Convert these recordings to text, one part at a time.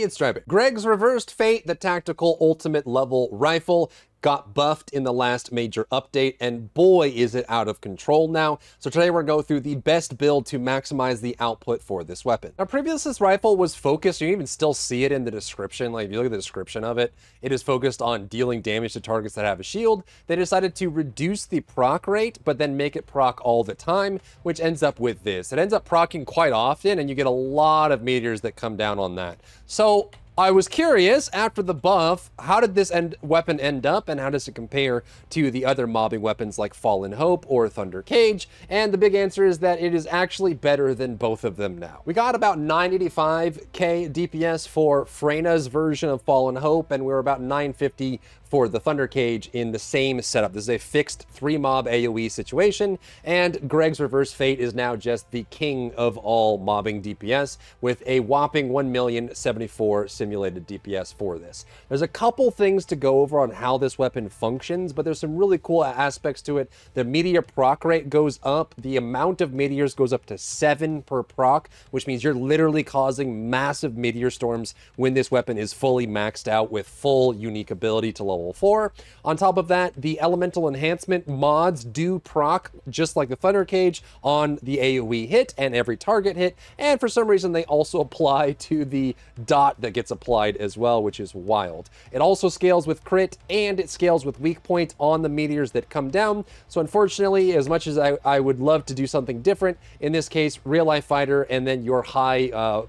it's Drybear. Greg's Reversed Fate, the tactical ultimate level rifle, got buffed in the last major update, and boy is it out of control now. So today we're going to go through the best build to maximize the output for this weapon. Now previously this rifle was focused, you can even still see it in the description, like if you look at the description of it, it is focused on dealing damage to targets that have a shield. They decided to reduce the proc rate, but then make it proc all the time, which ends up with this. It ends up procking quite often, and you get a lot of meteors that come down on that. So I was curious, after the buff, how did this weapon end up, and how does it compare to the other mobbing weapons like Fallen Hope or Thunder Cage? And the big answer is that it is actually better than both of them now. We got about 985k DPS for Freyna's version of Fallen Hope, and we were about 950 for the Thunder Cage in the same setup. This is a fixed 3-mob AoE situation, and Greg's Reverse Fate is now just the king of all mobbing DPS with a whopping 1,074 simulated DPS for this. There's a couple things to go over on how this weapon functions, but there's some really cool aspects to it. The meteor proc rate goes up. The amount of meteors goes up to 7 per proc, which means you're literally causing massive meteor storms when this weapon is fully maxed out with full unique ability to level 4. On top of that, the elemental enhancement mods do proc just like the Thunder Cage on the AoE hit and every target hit, and for some reason they also apply to the dot that gets applied as well, which is wild. It also scales with crit, and it scales with weak point on the meteors that come down. So unfortunately, as much as I would love to do something different, in this case, real life fighter and then your high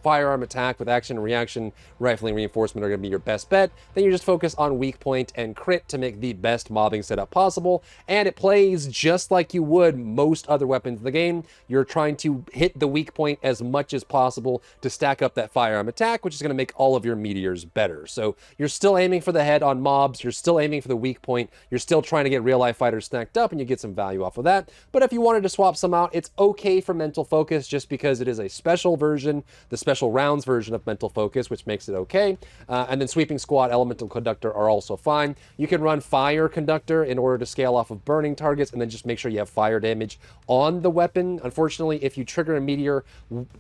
firearm attack with action and reaction rifling reinforcement are going to be your best bet. Then you just focus on weak point and crit to make the best mobbing setup possible, and it plays just like you would most other weapons in the game. You're trying to hit the weak point as much as possible to stack up that firearm attack, which is going to make all of your meteors better. So you're still aiming for the head on mobs, you're still aiming for the weak point, you're still trying to get real life fighters stacked up, and you get some value off of that. But if you wanted to swap some out, it's okay for mental focus just because it is a special version, the special rounds version of mental focus, which makes it okay. And then sweeping squad, elemental conductor are also fine. You can run fire conductor in order to scale off of burning targets, and then just make sure you have fire damage on the weapon. Unfortunately, if you trigger a meteor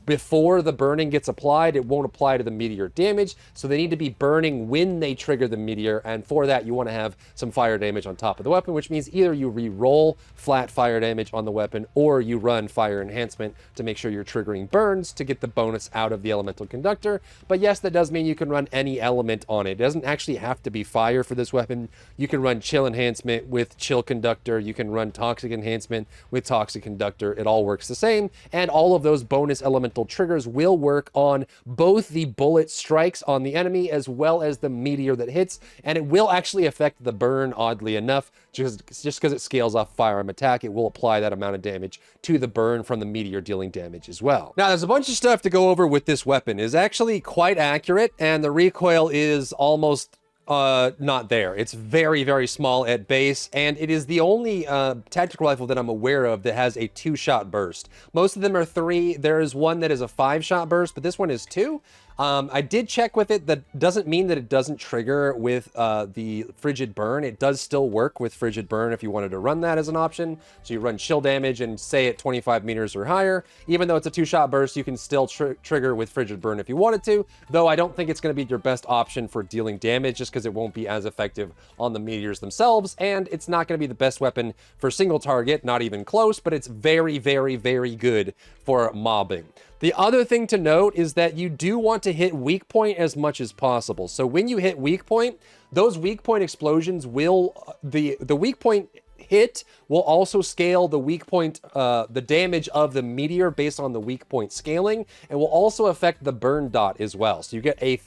before the burning gets applied, it won't apply to the meteor damage, so they need to be burning when they trigger the meteor, and for that you want to have some fire damage on top of the weapon, which means either you re-roll flat fire damage on the weapon, or you run fire enhancement to make sure you're triggering burns to get the bonus out of the elemental conductor. But yes, that does mean you can run any element on it. It doesn't actually have to be fire for this weapon. You can run chill enhancement with chill conductor, you can run toxic enhancement with toxic conductor. It all works the same, and all of those bonus elemental triggers will work on both the bullet strikes on the enemy as well as the meteor that hits, and it will actually affect the burn, oddly enough. Just because it scales off firearm attack, it will apply that amount of damage to the burn from the meteor dealing damage as well. Now, there's a bunch of stuff to go over with this weapon. It's actually quite accurate, and the recoil is almost not there. It's very, very small at base, and it is the only tactical rifle that I'm aware of that has a 2-shot burst. Most of them are 3. There is one that is a 5-shot burst, but this one is 2. I did check with it. That doesn't mean that it doesn't trigger with the Frigid Burn. It does still work with Frigid Burn if you wanted to run that as an option. So you run chill damage and say at 25 meters or higher. Even though it's a 2-shot burst, you can still trigger with Frigid Burn if you wanted to, though I don't think it's going to be your best option for dealing damage just because it won't be as effective on the meteors themselves, and it's not going to be the best weapon for single target, not even close, but it's very, very, very good for mobbing. The other thing to note is that you do want to hit weak point as much as possible. So when you hit weak point, those weak point explosions will, the weak point hit will also scale the weak point, the damage of the meteor based on the weak point scaling, and will also affect the burn dot as well. So you get a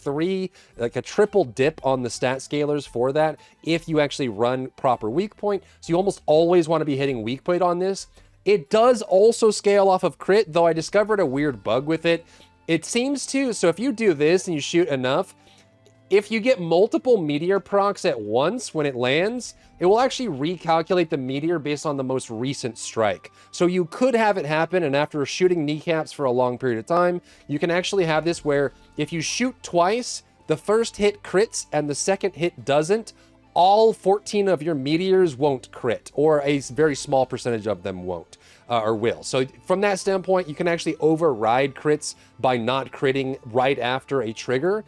triple dip on the stat scalers for that if you actually run proper weak point. So you almost always want to be hitting weak point on this. It does also scale off of crit, though I discovered a weird bug with it. It seems to, so if you do this and you shoot enough, if you get multiple meteor procs at once when it lands, it will actually recalculate the meteor based on the most recent strike. So you could have it happen, and after shooting kneecaps for a long period of time, you can actually have this where if you shoot twice, the first hit crits and the second hit doesn't, all 14 of your meteors won't crit, or a very small percentage of them won't. or will. So from that standpoint, you can actually override crits by not critting right after a trigger.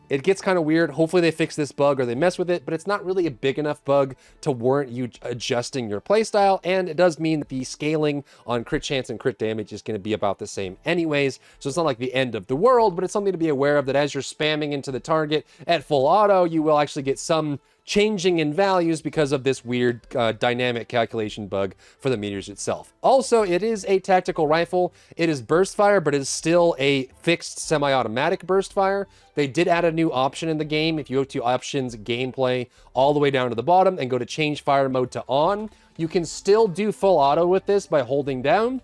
It gets kind of weird. Hopefully they fix this bug or they mess with it, but it's not really a big enough bug to warrant you adjusting your playstyle. And it does mean that the scaling on crit chance and crit damage is going to be about the same anyways. So it's not like the end of the world, but it's something to be aware of, that as you're spamming into the target at full auto, you will actually get some changing in values because of this weird dynamic calculation bug for the meteors itself. Also, it is a tactical rifle. It is burst fire, but it is still a fixed semi-automatic burst fire. They did add a new option in the game. If you go to options, gameplay, all the way down to the bottom and go to change fire mode to on, you can still do full auto with this by holding down,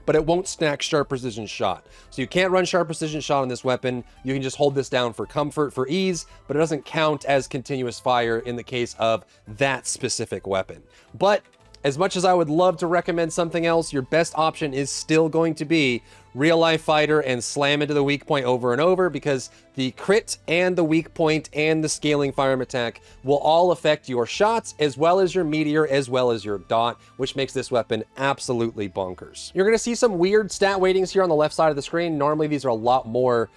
but it won't stack sharp precision shot. So you can't run sharp precision shot on this weapon. You can just hold this down for comfort, for ease, but it doesn't count as continuous fire in the case of that specific weapon. But as much as I would love to recommend something else, your best option is still going to be real life fighter and slam into the weak point over and over, because the crit and the weak point and the scaling firearm attack will all affect your shots, as well as your meteor, as well as your dot, which makes this weapon absolutely bonkers. You're going to see some weird stat weightings here on the left side of the screen. Normally these are a lot more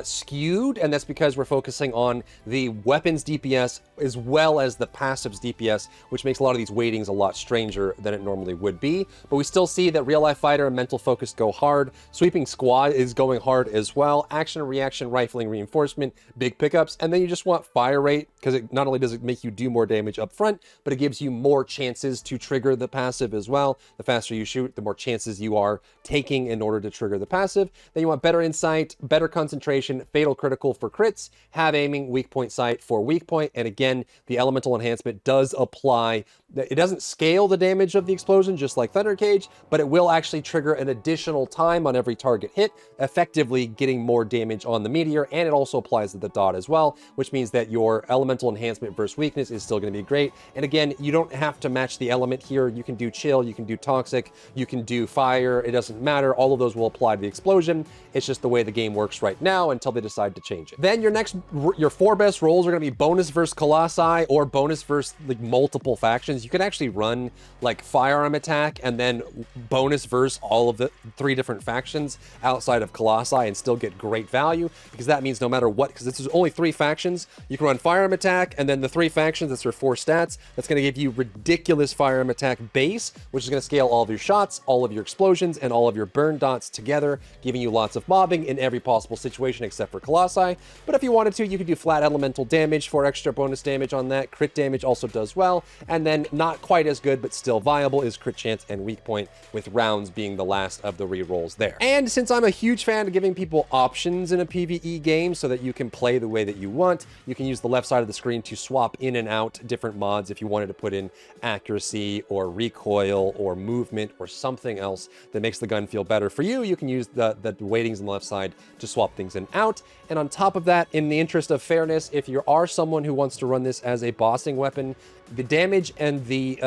skewed, and that's because we're focusing on the weapons DPS as well as the passives DPS, which makes a lot of these weightings a lot stranger than it normally would be. But we still see that real life fighter and mental focus go hard. Sweeping squad is going hard as well. Action and reaction rifling reinforcement, big pickups, and then you just want fire rate, because it not only does it make you do more damage up front, but it gives you more chances to trigger the passive as well. The faster you shoot, the more chances you are taking in order to trigger the passive. Then you want better insight, better concentration, fatal critical for crits, have aiming, weak point sight for weak point, and again, the elemental enhancement does apply. It doesn't scale the damage of the explosion just like Thunder Cage, but it will actually trigger an additional time on every target hit, effectively getting more damage on the meteor, and it also applies to the dot as well, which means that your elemental enhancement versus weakness is still going to be great. And again, you don't have to match the element here. You can do chill, you can do toxic, you can do fire, it doesn't matter. All of those will apply to the explosion. It's just the way the game works right now until they decide to change it. Then your four best rolls are going to be bonus versus Colossi or bonus versus like multiple factions. You can actually run like firearm attack and then bonus versus all of the 3 different factions outside of Colossi and still get great value, because that means no matter what, because this is only 3 factions, you can run firearm attack and then the 3 factions, that's your 4 stats. That's going to give you ridiculous firearm attack base, which is going to scale all of your shots, all of your explosions, and all of your burn dots together, giving you lots of mobbing in every possible situation except for Colossi. But if you wanted to, you could do flat elemental damage for extra bonus damage on that. Crit damage also does well, and then not quite as good but still viable is crit chance and weak point, with rounds being the last of the rerolls there. And since I'm a huge fan of giving people options in a PvE game so that you can play the way that you want, you can use the left side of the screen to swap in and out different mods if you wanted to put in accuracy or recoil or movement or something else that makes the gun feel better for you. You can use the weightings on the left side to swap things in and out. And on top of that, in the interest of fairness, if you are someone who wants to run this as a bossing weapon, the damage and the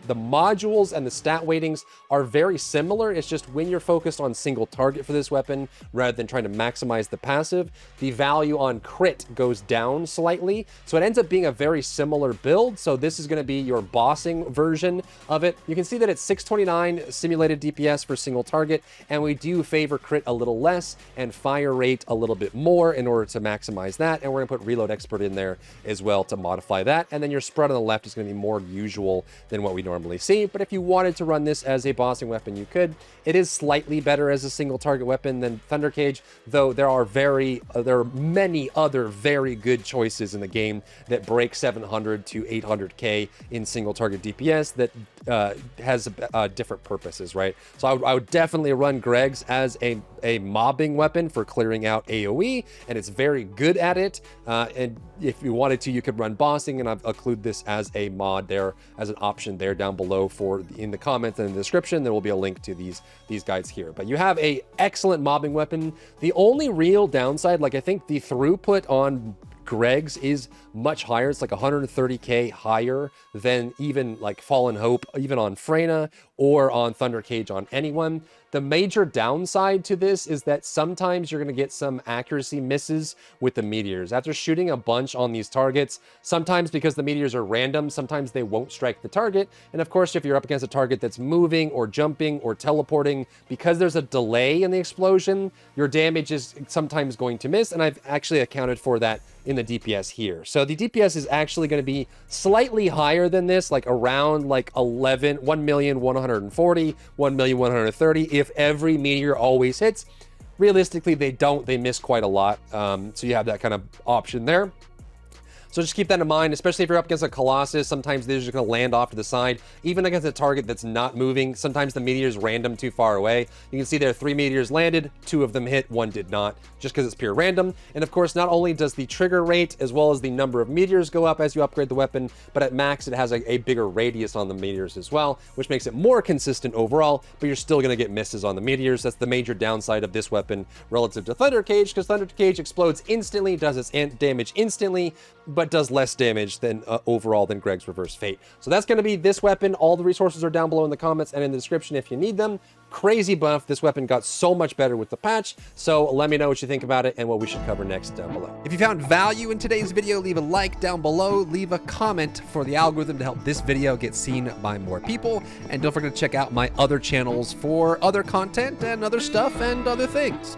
modules and the stat weightings are very similar. It's just when you're focused on single target for this weapon rather than trying to maximize the passive, the value on crit goes down slightly. So it ends up being a very similar build. So this is going to be your bossing version of it. You can see that it's 629 simulated DPS for single target, and we do favor crit a little less and fire rate a little bit more in order to maximize that. And we're going to put reload expert in there as well to modify that. And then your spread on the left is going to be more usual than what we normally see. But if you wanted to run this as a bossing weapon, you could. It is slightly better as a single target weapon than Thunder Cage, though there are many other very good choices in the game that break 700 to 800k in single target DPS that has different purposes, right? So I would definitely run Greg's as a mobbing weapon for clearing out AoE, and it's very good at it. And if you wanted to, you could run bossing, and I've included this as a mod there, as an option there down below in the comments and in the description. There will be a link to these guides here. But you have a excellent mobbing weapon. The only real downside, like I think the throughput on Greg's is much higher. It's like 130k higher than even like Fallen Hope, even on Freyna or on Thunder Cage on anyone. The major downside to this is that sometimes you're going to get some accuracy misses with the meteors. After shooting a bunch on these targets, sometimes because the meteors are random, sometimes they won't strike the target. And of course, if you're up against a target that's moving or jumping or teleporting, because there's a delay in the explosion, your damage is sometimes going to miss. And I've actually accounted for that in the DPS here. So the DPS is actually going to be slightly higher than this, like around like 1,140,000, 1,130,000 if every meteor always hits. Realistically, they don't. They miss quite a lot. So you have that kind of option there. So just keep that in mind, especially if you're up against a Colossus. Sometimes they're just going to land off to the side. Even against a target that's not moving, sometimes the meteor's random too far away. You can see there 3 meteors landed, 2 of them hit, 1 did not, just because it's pure random. And of course, not only does the trigger rate as well as the number of meteors go up as you upgrade the weapon, but at max it has a bigger radius on the meteors as well, which makes it more consistent overall, but you're still going to get misses on the meteors. That's the major downside of this weapon relative to Thunder Cage, because Thunder Cage explodes instantly, does its damage instantly, but does less damage than overall than Greg's Reverse Fate. So that's going to be this weapon. All the resources are down below in the comments and in the description if you need them. Crazy buff. This weapon got so much better with the patch. So let me know what you think about it and what we should cover next down below. If you found value in today's video, leave a like down below, leave a comment for the algorithm to help this video get seen by more people. And don't forget to check out my other channels for other content and other stuff and other things.